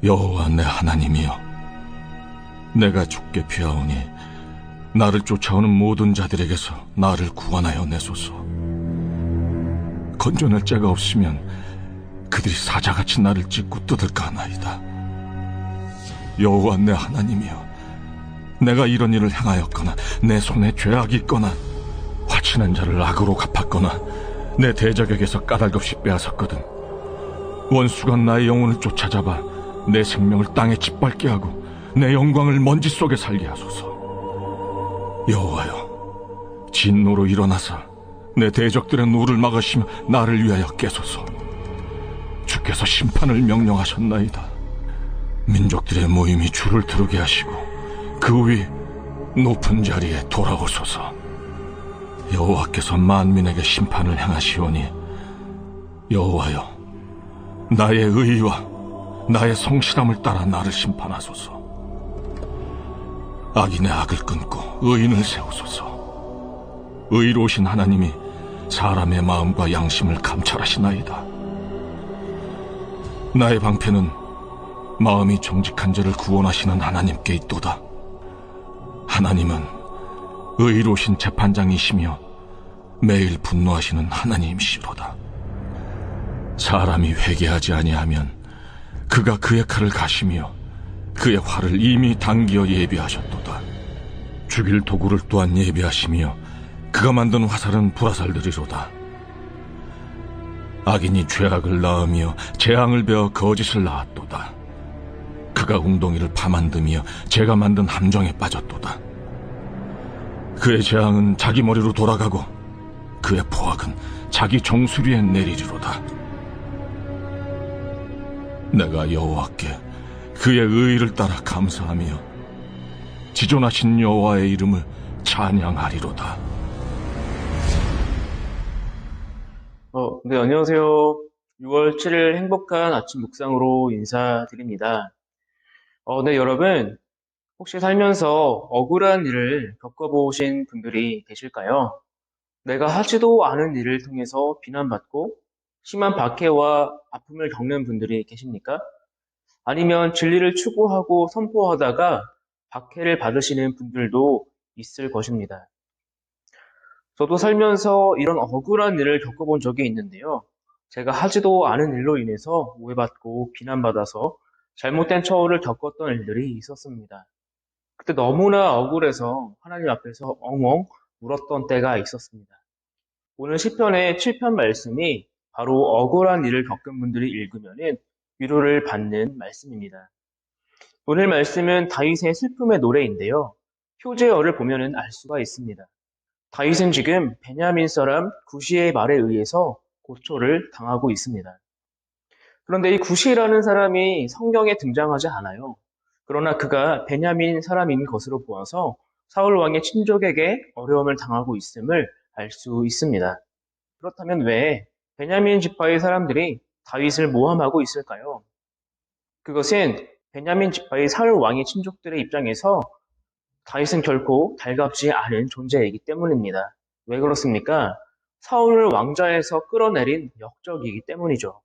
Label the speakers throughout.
Speaker 1: 여호와 내 하나님이여, 내가 주께 피하오니 나를 쫓아오는 모든 자들에게서 나를 구원하여 내소서. 건져낼 자가 없으면 그들이 사자같이 나를 찢고 뜯을까 하나이다. 여호와 내 하나님이여, 내가 이런 일을 행하였거나 내 손에 죄악이 있거나 화친한 자를 악으로 갚았거나 내 대적에게서 까닭없이 빼앗았거든 원수가 나의 영혼을 쫓아잡아 내 생명을 땅에 짓밟게 하고 내 영광을 먼지 속에 살게 하소서. 여호와여, 진노로 일어나사 내 대적들의 노를 막으시며 나를 위하여 깨소서. 주께서 심판을 명령하셨나이다. 민족들의 모임이 주를 두르게 하시고 그 위 높은 자리에 돌아오소서. 여호와께서 만민에게 심판을 행하시오니 여호와여, 나의 의와 나의 성실함을 따라 나를 심판하소서. 악인의 악을 끊고 의인을 세우소서. 의로우신 하나님이 사람의 마음과 양심을 감찰하시나이다. 나의 방패는 마음이 정직한 자를 구원하시는 하나님께 있도다. 하나님은 의로우신 재판장이시며 매일 분노하시는 하나님이시로다. 사람이 회개하지 아니하면 그가 그의 칼을 가시며 그의 활을 이미 당기어 예비하셨도다. 죽일 도구를 또한 예비하시며 그가 만든 화살은 불화살들이로다. 악인이 죄악을 낳으며 재앙을 베어 거짓을 낳았도다. 그가 웅덩이를 파만드며 제가 만든 함정에 빠졌도다. 그의 재앙은 자기 머리로 돌아가고 그의 포악은 자기 정수리에 내리리로다. 내가 여호와께 그의 의의를 따라 감사하며 지존하신 여호와의 이름을 찬양하리로다.
Speaker 2: 네, 안녕하세요. 6월 7일 행복한 아침 묵상으로 인사드립니다. 네, 여러분, 혹시 살면서 억울한 일을 겪어보신 분들이 계실까요? 내가 하지도 않은 일을 통해서 비난받고 심한 박해와 아픔을 겪는 분들이 계십니까? 아니면 진리를 추구하고 선포하다가 박해를 받으시는 분들도 있을 것입니다. 저도 살면서 이런 억울한 일을 겪어본 적이 있는데요. 제가 하지도 않은 일로 인해서 오해받고 비난받아서 잘못된 처우를 겪었던 일들이 있었습니다. 그때 너무나 억울해서 하나님 앞에서 엉엉 울었던 때가 있었습니다. 오늘 시편의 7편 말씀이 바로 억울한 일을 겪은 분들이 읽으면 위로를 받는 말씀입니다. 오늘 말씀은 다윗의 슬픔의 노래인데요. 표제어를 보면 알 수가 있습니다. 다윗은 지금 베냐민 사람 구시의 말에 의해서 고초를 당하고 있습니다. 그런데 이 구시라는 사람이 성경에 등장하지 않아요. 그러나 그가 베냐민 사람인 것으로 보아서 사울 왕의 친족에게 어려움을 당하고 있음을 알 수 있습니다. 그렇다면 왜 베냐민 지파의 사람들이 다윗을 모함하고 있을까요? 그것은 베냐민 지파의 사울 왕의 친족들의 입장에서 다윗은 결코 달갑지 않은 존재이기 때문입니다. 왜 그렇습니까? 사울을 왕좌에서 끌어내린 역적이기 때문이죠.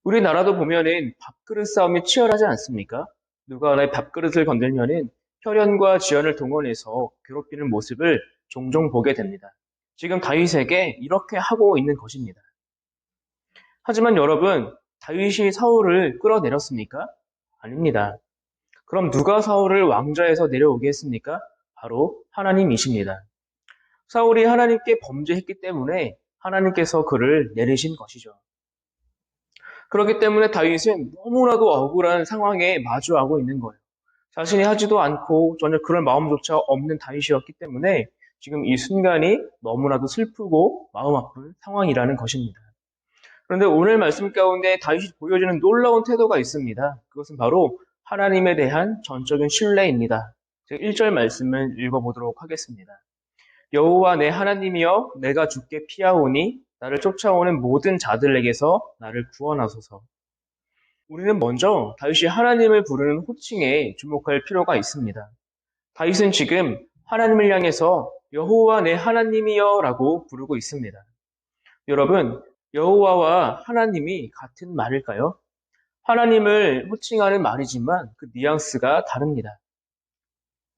Speaker 2: 우리나라도 보면은 밥그릇 싸움이 치열하지 않습니까? 누가 하나의 밥그릇을 건들면은 혈연과 지연을 동원해서 괴롭히는 모습을 종종 보게 됩니다. 지금 다윗에게 이렇게 하고 있는 것입니다. 하지만 여러분, 다윗이 사울을 끌어내렸습니까? 아닙니다. 그럼 누가 사울을 왕좌에서 내려오게 했습니까? 바로 하나님이십니다. 사울이 하나님께 범죄했기 때문에 하나님께서 그를 내리신 것이죠. 그렇기 때문에 다윗은 너무나도 억울한 상황에 마주하고 있는 거예요. 자신이 하지도 않고 전혀 그럴 마음조차 없는 다윗이었기 때문에 지금 이 순간이 너무나도 슬프고 마음 아픈 상황이라는 것입니다. 그런데 오늘 말씀 가운데 다윗이 보여주는 놀라운 태도가 있습니다. 그것은 바로 하나님에 대한 전적인 신뢰입니다. 제가 1절 말씀을 읽어보도록 하겠습니다. 여호와 내 하나님이여, 내가 주께 피하오니 나를 쫓아오는 모든 자들에게서 나를 구원하소서. 우리는 먼저 다윗이 하나님을 부르는 호칭에 주목할 필요가 있습니다. 다윗은 지금 하나님을 향해서 여호와 내 하나님이여 라고 부르고 있습니다. 여러분, 여호와와 하나님이 같은 말일까요? 하나님을 호칭하는 말이지만 그 뉘앙스가 다릅니다.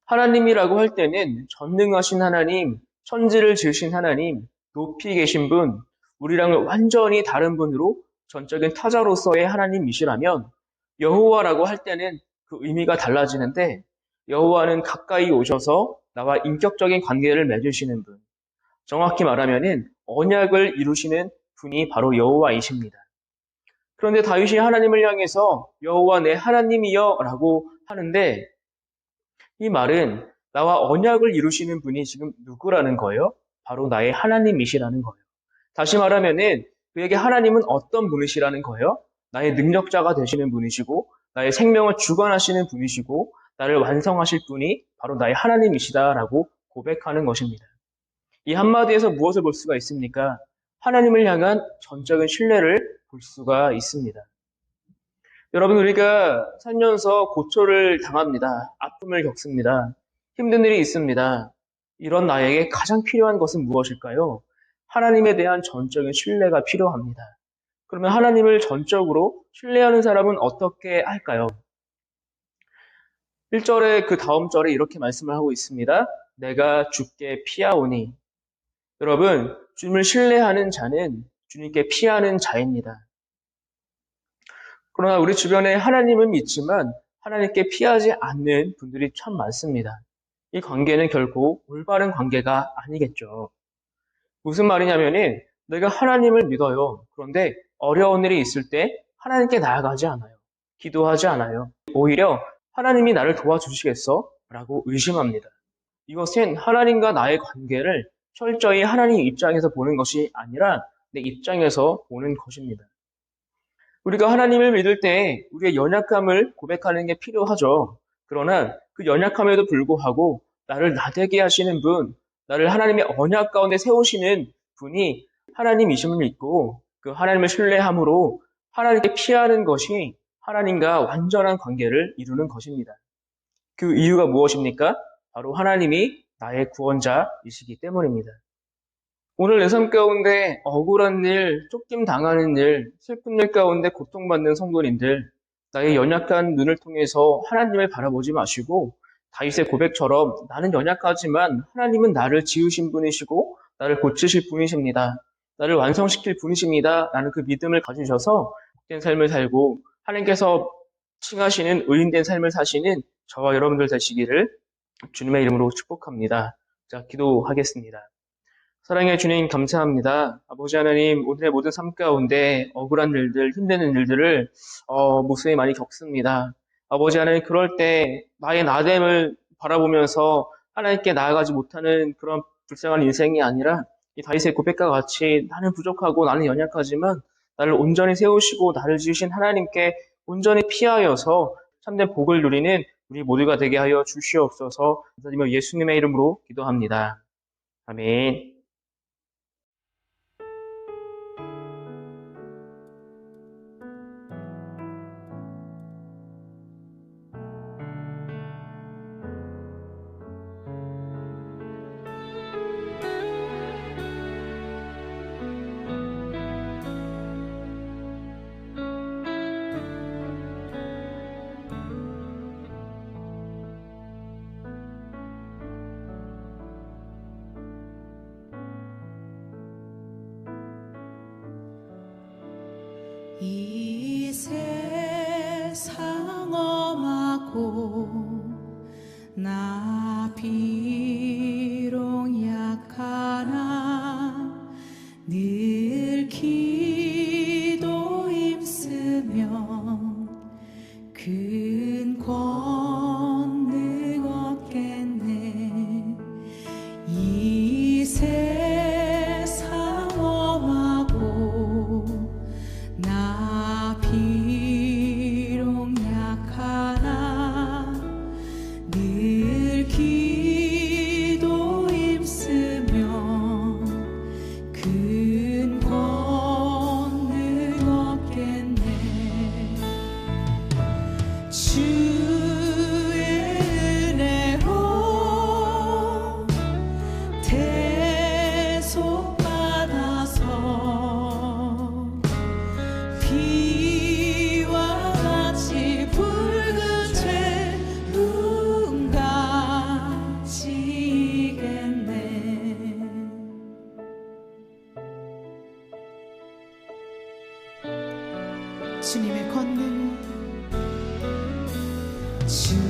Speaker 2: 하나님이라고 할 때는 전능하신 하나님, 천지를 지으신 하나님, 높이 계신 분, 우리랑은 완전히 다른 분으로 전적인 타자로서의 하나님이시라면 여호와라고 할 때는 그 의미가 달라지는데 여호와는 가까이 오셔서 나와 인격적인 관계를 맺으시는 분, 정확히 말하면은 언약을 이루시는 분이 바로 여호와이십니다. 그런데 다윗이 하나님을 향해서 여호와 내 하나님이여 라고 하는데 이 말은 나와 언약을 이루시는 분이 지금 누구라는 거예요? 바로 나의 하나님이시라는 거예요. 다시 말하면은 그에게 하나님은 어떤 분이시라는 거예요? 나의 능력자가 되시는 분이시고 나의 생명을 주관하시는 분이시고 나를 완성하실 분이 바로 나의 하나님이시다라고 고백하는 것입니다. 이 한마디에서 무엇을 볼 수가 있습니까? 하나님을 향한 전적인 신뢰를 볼 수가 있습니다. 여러분, 우리가 살면서 고초를 당합니다. 아픔을 겪습니다. 힘든 일이 있습니다. 이런 나에게 가장 필요한 것은 무엇일까요? 하나님에 대한 전적인 신뢰가 필요합니다. 그러면 하나님을 전적으로 신뢰하는 사람은 어떻게 할까요? 1절에 그 다음 절에 이렇게 말씀을 하고 있습니다. 내가 주께 피하오니. 여러분, 주님을 신뢰하는 자는 주님께 피하는 자입니다. 그러나 우리 주변에 하나님은 믿지만 하나님께 피하지 않는 분들이 참 많습니다. 이 관계는 결코 올바른 관계가 아니겠죠. 무슨 말이냐면은 내가 하나님을 믿어요. 그런데 어려운 일이 있을 때 하나님께 나아가지 않아요. 기도하지 않아요. 오히려 하나님이 나를 도와주시겠어? 라고 의심합니다. 이것은 하나님과 나의 관계를 철저히 하나님 입장에서 보는 것이 아니라 내 입장에서 보는 것입니다. 우리가 하나님을 믿을 때 우리의 연약함을 고백하는 게 필요하죠. 그러나 그 연약함에도 불구하고 나를 나되게 하시는 분, 나를 하나님의 언약 가운데 세우시는 분이 하나님이심을 믿고 그 하나님을 신뢰함으로 하나님께 피하는 것이 하나님과 완전한 관계를 이루는 것입니다. 그 이유가 무엇입니까? 바로 하나님이 나의 구원자이시기 때문입니다. 오늘 내 삶 가운데 억울한 일, 쫓김 당하는 일, 슬픈 일 가운데 고통받는 성도님들, 나의 연약한 눈을 통해서 하나님을 바라보지 마시고 다윗의 고백처럼 나는 연약하지만 하나님은 나를 지으신 분이시고 나를 고치실 분이십니다. 나를 완성시킬 분이십니다. 라는 그 믿음을 가지셔서 복된 삶을 살고 하나님께서 칭하시는 의인된 삶을 사시는 저와 여러분들 되시기를 주님의 이름으로 축복합니다. 자, 기도하겠습니다. 사랑의 주님 감사합니다. 아버지 하나님, 오늘의 모든 삶 가운데 억울한 일들, 힘드는 일들을 무수히 많이 겪습니다. 아버지 하나님, 그럴 때 나의 나됨을 바라보면서 하나님께 나아가지 못하는 그런 불쌍한 인생이 아니라 이 다윗의 고백과 같이 나는 부족하고 나는 연약하지만 나를 온전히 세우시고 나를 지으신 하나님께 온전히 피하여서 참된 복을 누리는 우리 모두가 되게 하여 주시옵소서. 감사드리며 예수님의 이름으로 기도합니다. 아멘.
Speaker 3: 이 세상 엄하고 나 비록 약하나 늘 기도 힘쓰면 큰 권능 얻겠네. 이 세상 엄하고 나 비록 약하나 늘 주님의 권능, 주님의